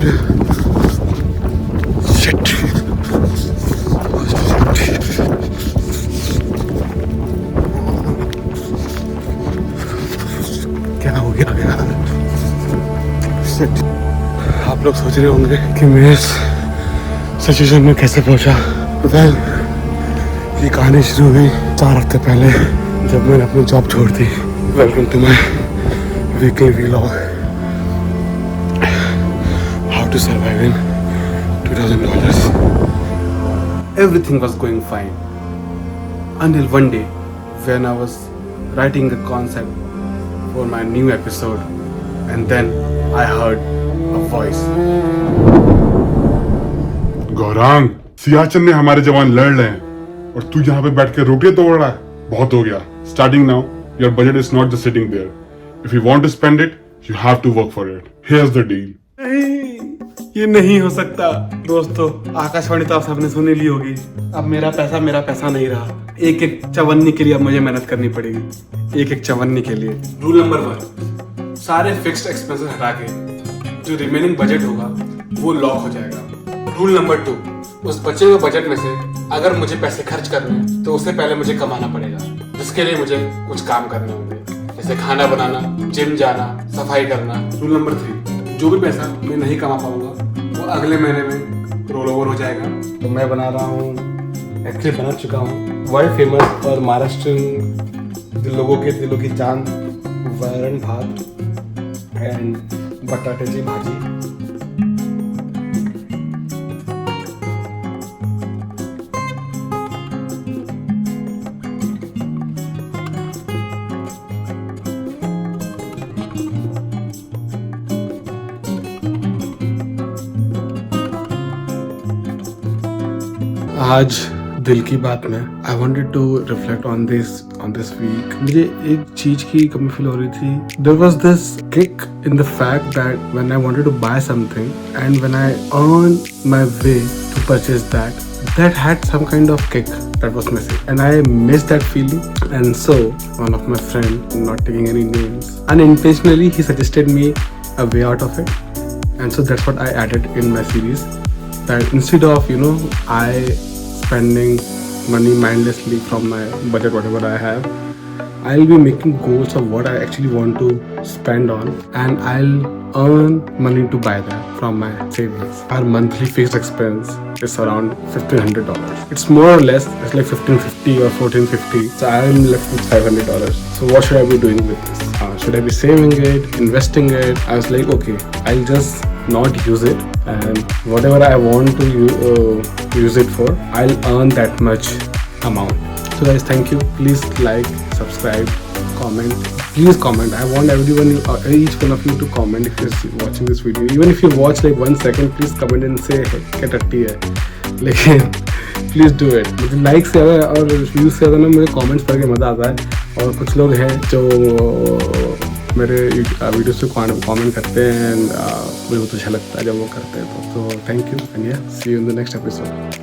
dude. Shit. क्या हो गया? Shit. आप लोग सोच रहे होंगे कि मैं इस सिचुएशन में कैसे पहुंचा। Well, ये कहानी शुरू हुई 4 हफ्ते पहले जब मैंने अपनी जॉब छोड़ दी। Welcome to my weekly vlog, how to survive in $2000। Everything was going fine until one day when I was writing the concept for my new episode, and then I heard a voice. Gaurang, Siachen में हमारे जवान लड़ रहे हैं और तू यहाँ पे बैठ के रोटियां तोड़ रहा है। बहुत हो गया। Starting now, your budget is not just sitting there. If you want to spend it, you have to work for it. Here's the deal. ये नहीं हो सकता दोस्तों। आकाशवाणी तो आप सबने सुन ली होगी। अब मेरा पैसा नहीं रहा। एक एक चवन्नी के लिए अब मुझे मेहनत करनी पड़ेगी। एक एक चवन्नी के लिए। रूल नंबर 1, सारे फिक्स्ड एक्सपेंसेस हटा के जो रिमेनिंग बजट होगा वो लॉक हो जाएगा। रूल नंबर 2, उस बचे हुए बजट में से अगर मुझे पैसे खर्च करने हैं तो उससे पहले मुझे कमाना पड़ेगा, जिसके लिए मुझे कुछ काम करने होंगे, जैसे खाना बनाना, जिम जाना, सफाई करना। रूल नंबर 3, जो भी पैसा मैं नहीं कमा पाऊंगा वो अगले महीने में रोल ओवर हो जाएगा। तो मैं बना रहा हूँ, एक्चुअली बना चुका हूँ, वर्ल्ड फेमस और महाराष्ट्र लोगों के दिलों की जान, वरण भात एंड बटाट्याची भाजी। आज दिल की बात में I wanted to reflect on this week. मुझे एक चीज की कमी फील हो रही थी। There was this kick in the fact that when I wanted to buy something and when I earn my way to purchase that had some kind of kick that was missing, and I missed that feeling. And so one of my friend, not taking any names, unintentionally he suggested me a way out of it, and so that's what I added in my series, that instead of I spending money mindlessly from my budget, whatever I have, I'll be making goals of what I actually want to spend on, and I'll earn money to buy that from my savings. Our monthly fixed expense is around $1,500. It's more or less, it's like $1,550 or $1,450. So I'm left with $500. So what should I be doing with this? Should I be saving it, investing it? I was like, okay, I'll just not use it, and whatever I want to use it for, I'll earn that much amount. So guys, thank you. Please like, subscribe, comment. Please comment. I want everyone, each one of you to comment if you're watching this video. Even if you watch like 1 second, please comment and say hey, क्या टट्टी है। लेकिन please do it. मुझे like से ज़्यादा और views से ज़्यादा ना मुझे कमेंट्स पढ़ के मज़ा आता है। और कुछ लोग हैं जो मेरे वीडियोस पे कमेंट करते हैं, मुझे बहुत अच्छा लगता है जब वो करते हैं। तो thank you, and yeah see you in the next episode.